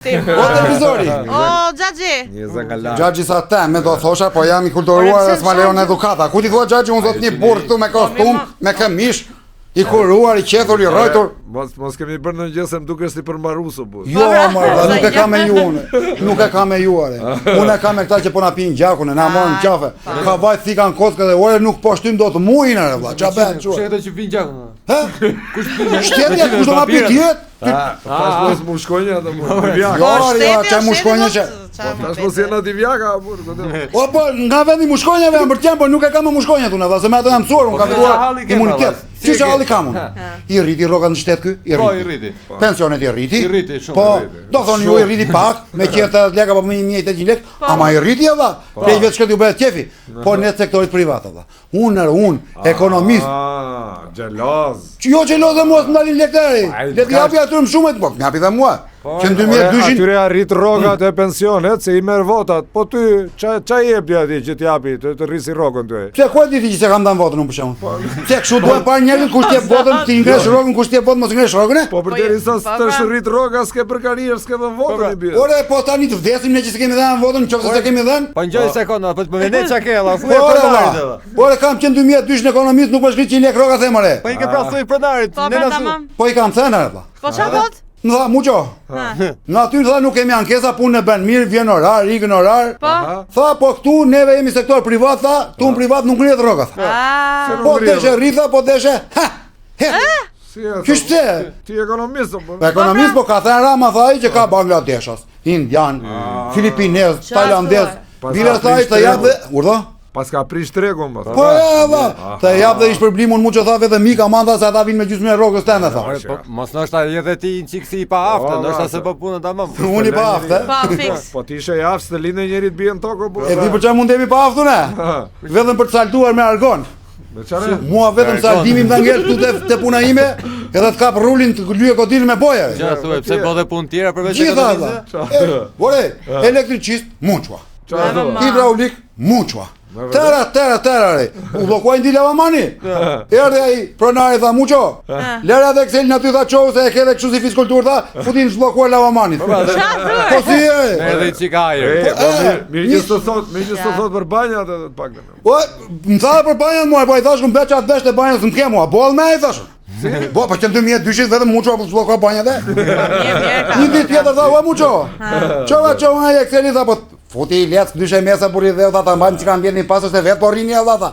O televizori. O Xhaxhi. Xhaxhi sa me do thosha, po jam I kulturuar dhe s'ma lejon edukata. Ku ti thua Xhaxhi, unë zot një burr këtu me kostum, me këmish, I kuruar, I qethur, I rrojtur. Mos kemi bërë në gjë se më dukesh si për mbarusu bu. Jo, marrë, nuk e ka me ju unë. Nuk e ka me ju are. Unë e ka me këta që po na pinë gjakun, na morën qafe. Ka vajt thikan kockë dhe ore nuk po shtym dot muin are vlla. Ça bën çu? Kush e ka që pinë gjakun? Hë? Shtjetja kush do na pi tjet? Tash mos më shkonja atë më vjaka. Jo, ç'a më shkonja që. Tash mos jena ti vjaka burr. O po, nga vendi mushkonjave jam për të po nuk e kam më mushkonjat unë, se me ato jam mësuar, unë kam fituar imunitet. Si që halli kam unë? I rriti rrogat në shtet ky? I rriti. Pensionet I rriti. I rriti shumë. Po, do thonë ju I rriti pak, me qerta lekë apo 1800 lekë, ama I rriti valla. Plej vetë shkëti u bëhet qefi. Po në sektorit privat valla. Unë ekonomist. Xheloz. Jo xheloz dhe mos ndalin lekëri. Le të japi aty më shumë, po m'japi dhe mua. Që në 2200 atyre arrit rrogat e pensionet se I merr votat. Po ty ç'a jep atij që t'japi të rrisi rrogën ty? Pse ku e di ti që se kam dhënë votën unë për shembull? Pse kështu duhet parë njerëzit kush t'jep votën, ti ngresh rrogën, kush t'jep votën, mos ngresh rrogën? Po përderisa të rrit rroga s'ke për karrierë, s'ke dhënë votën I bie. Ore, po tani të vdesim ne që s'kemi dhënë votën, nëse se kemi dhënë. Po ngjoj sekonda, po të më vjen çka ke valla, thuaj pronarit. Ore, kam qenë 2002 në ekonomist, nuk më shkrit 100 lekë rroga them ore. Po I ke pra thuaj pronarit, Po I kam thënë valla. Po ç'a thot? Më tha, muqo, në aty tha nuk kemi ankesa, punë e bën mirë, vjen orar, ikën orar. Tha, po këtu neve jemi sektor privat, tha, tu në privat nuk ngrihet rroga, tha. Po deshe rritha, po deshe, Kysh pse? Ti ekonomist apo? Ekonomist, po ka thënë Rama, tha ai që ka Bangladeshas, Indian, Filipinez, Tajlandez, bile tha ai të jap dhe, urdhë? Pas ka prish tregun më. Po eva, të jap dhe ish problemun mu që tha vetë Mika manda se ata vinë me gjysmën e rrogës tënde tha. Mos ndoshta edhe ti një çik si I pa aftë, ndoshta se po punën tamam. Unë I pa aftë. Pa fiks. Po ti ishe jaftë se lindë njëri të bien tokë po. E di për çfarë mundemi pa aftë ne? Vetëm për të saltuar me argon. Me çfarë? Mua vetëm saltimi më ngel këtu te puna ime, edhe të kap rullin të lyej kodin me boja. Ja thuaj, pse bëhe punë tjera përveç ekonomisë? Ore, elektricist, muçua. Hidraulik, muçua. Tëra, u blokoj ndi lavamani. Erdhi ai, pronari tha muço. Lera dhe Excel aty tha çohu se e ke edhe kështu si fiskultur tha, futin zblokuar lavamanit. Po si e? Edhe çik ajër. Mirë që thot për banjat edhe të paktën. Po, më tha për banjat mua, po I thash ku mbeç atë vesh të banjës më ke mua. Boll me ai thash. Po, po që në 2002 vetëm muço apo zblokoj banjat e? Një ditë tjetër tha, "Ua muço." Çova ai Exceli tha, po futi I lec dyshe mesa burri dhe tha ta mbajmë që kanë mbjellni pasër se vetë po rrini Allah tha.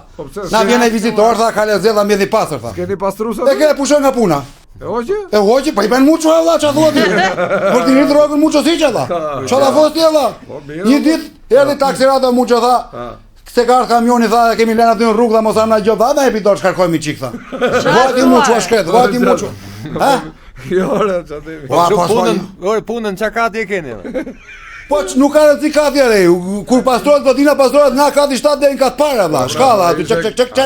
Na vjen ai vizitor tha ka lezet tha mbjellni pasër tha. Keni pastrusa? E ke pushon nga puna. E hoqë? E hoqë, po I bën muço Allah ç'a thua ti? Por ti rrit rrogën muço siç Allah. Ç'a ta thos ti Allah? Një ditë erdhi taksirata muço tha. Se ka ardhur kamioni tha kemi lënë aty në rrugë tha mos ana gjë tha e pitor shkarkojmë çik tha. Vati muço shkret, vati muço. Ha? Jo, ç'a themi. Po punën çka kati e keni? Po nuk ka rëndësi kati re, kur pastrohet godina pastrohet nga kati 7 deri në kat para valla, shkalla aty çek